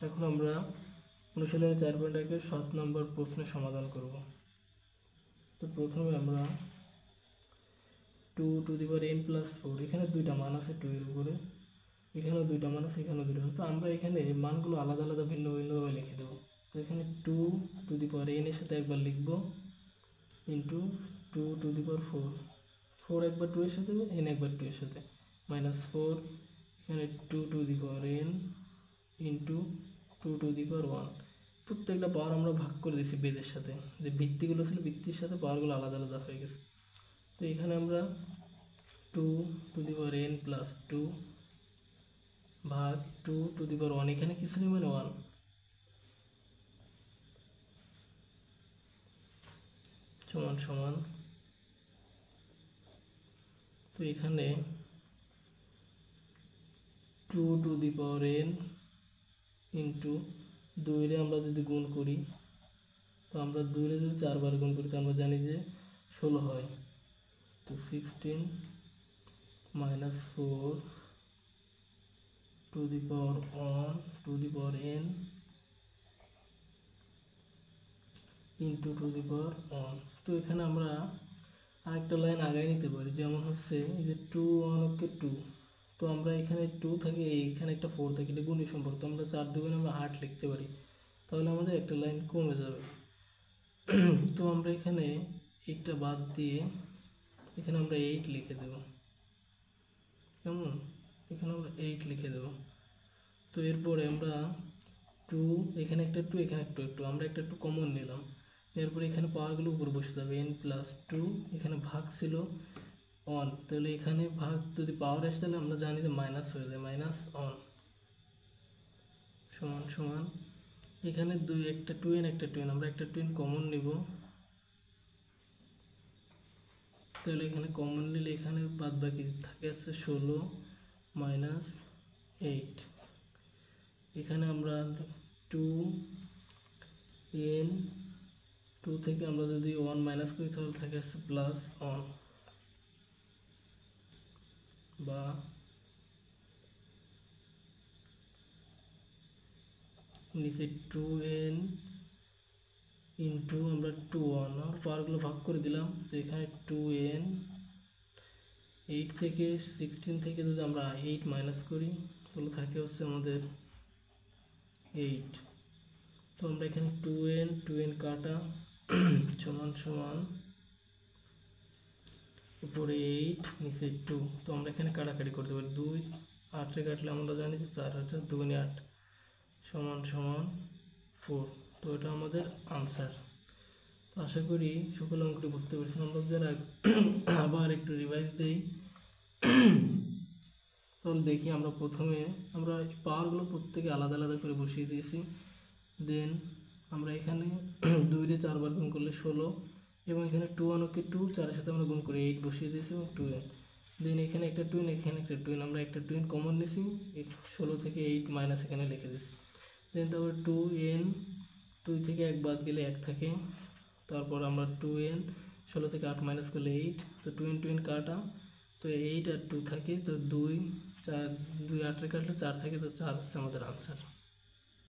এখন আমরা অনুশীলনী 4.1 7 নম্বর প্রশ্নের সমাধান করব। তো প্রথমে আমরা 2 to the power n plus 4, এখানে দুইটা মান আছে 2 এর উপরে, এখানেও দুইটা মান আছে, এখানেও দুইটা। তো আমরা এখানে মানগুলো আলাদা আলাদা ভিন্ন ভিন্নভাবে লিখে দেবো। তো এখানে 2 টু দি পাওয়ার n এর সাথে একবার লিখবো ইন্টু 2 টু দি পাওয়ার 4, 4 একবার 2 এর সাথে, n একবার 2 এর সাথে, মাইনাস 4, এখানে 2 to the power n into 2 to the power 1। প্রত্যেকটা পাওয়ার আমরা ভাগ করে দিয়েছি বেদের সাথে, যে ভিত্তিগুলো ছিল ভিত্তির সাথে পাওয়ারগুলো আলাদা আলাদা হয়ে গেছে। তো এখানে আমরা 2 to the power n plus 2 ভাগ 2 টু দি পাওয়ার 1, এখানে কিছু নেই মানে 1, সমান সমান। তো এখানে 2 to the power n into 2 রে আমরা যদি গুণ করি, তো আমরা 2 রে যদি 4 বার গুণ করি তো আমরা জানি যে 16 হয়। তো 16 minus 4 to the power 1 to the power n into two the power 1। তো এখানে আমরা আরেকটা লাইন আগায় নিতে পারি, যেমন হচ্ছে এই যে 2 1 ওকে 2, তো আমরা এখানে 2 থাকে, এইখানে একটা 4 থাকে, এটা গুণী সম্পর্ক, তো আমরা 4 দুগুণে আমরা 8 লিখতে পারি, তাহলে আমাদের একটা লাইন কমে যাবে। তো আমরা এখানে একটা বাদ দিয়ে এখানে আমরা 8 লিখে দেব, কেমন, এখানে আমরা 8 লিখে দেব। তো এরপরে আমরা 2, এখানে একটা 2, এখানে একটা 2, আমরা একটা 2 কমন নিলাম, এরপরে এখানে পাওয়ারগুলো উপরে বসে যাবে, n প্লাস 2, এখানে ভাগ ছিল 1, তাহলে এখানে ভাগ যদি পাওয়ার আসে তাহলে আমরা জানি যে মাইনাস হয়ে যায়, মাইনাস 1 সমান সমান। এখানে একটা 2n একটা 2n, আমরা একটা 2n কমন নিব, তাহলে এখানে কমন নিলে এখানে বাদ বাকি থাকে আছে 16 মাইনাস 8। এখানে আমরা 2n, 2 থেকে আমরা যদি 1 মাইনাস করি তাহলে থাকে আছে প্লাস 1, বা নিচে 2n ইন্টু আমরা 2 1, আর পাওয়ারগুলো ভাগ করে দিলাম, তো এখানে 2n, 8 থেকে 16 থেকে যদি আমরা 8 মাইনাস করি তাহলে থাকে হচ্ছে আমাদের 8। তো আমরা এখানে 2n কাটা সমান সমান উপরে 8 নিচে 2, তো আমরা এখানে কাটাকাটি করতে পারি, 2 8 কাটলে আমরা জানি যে 4 হচ্ছে 2 8 সমান সমান 4। তো এটা আমাদের আনসার। তো আশা করি সকল অঙ্কটি বুঝতে পেরেছি। আমরা যারা আবার একটু রিভাইজ দেই, তাহলে দেখি আমরা প্রথমে আমরা পাওয়ারগুলো প্রত্যেকে আলাদা আলাদা করে বসিয়ে দিয়েছি, দেন আমরা এখানে 2 রে 4 বার গুণ করলে 16, এবং এখানে 2 1 ওকে 2, 4 এর সাথে আমরা গুণ করে 8 বসিয়ে দিয়েছি, এবং 2n, দেন এখানে একটা 2n, এখানে একটা 2n, আমরা একটা 2n কমন নিয়েছি, 16 থেকে 8 মাইনাস এখানে লিখে দিয়েছি। দেন তারপর 2n, 2 থেকে 1 বাদ গেলে 1 থাকে, তারপর আমরা 2n, 16 থেকে 8 মাইনাস করলে 8, তো 2n কাটা, তো 8 আর 2 থাকে, তো 2 4, 2 8 কাটলে 4 থাকে, তো 4 হচ্ছে আমাদের আনসার।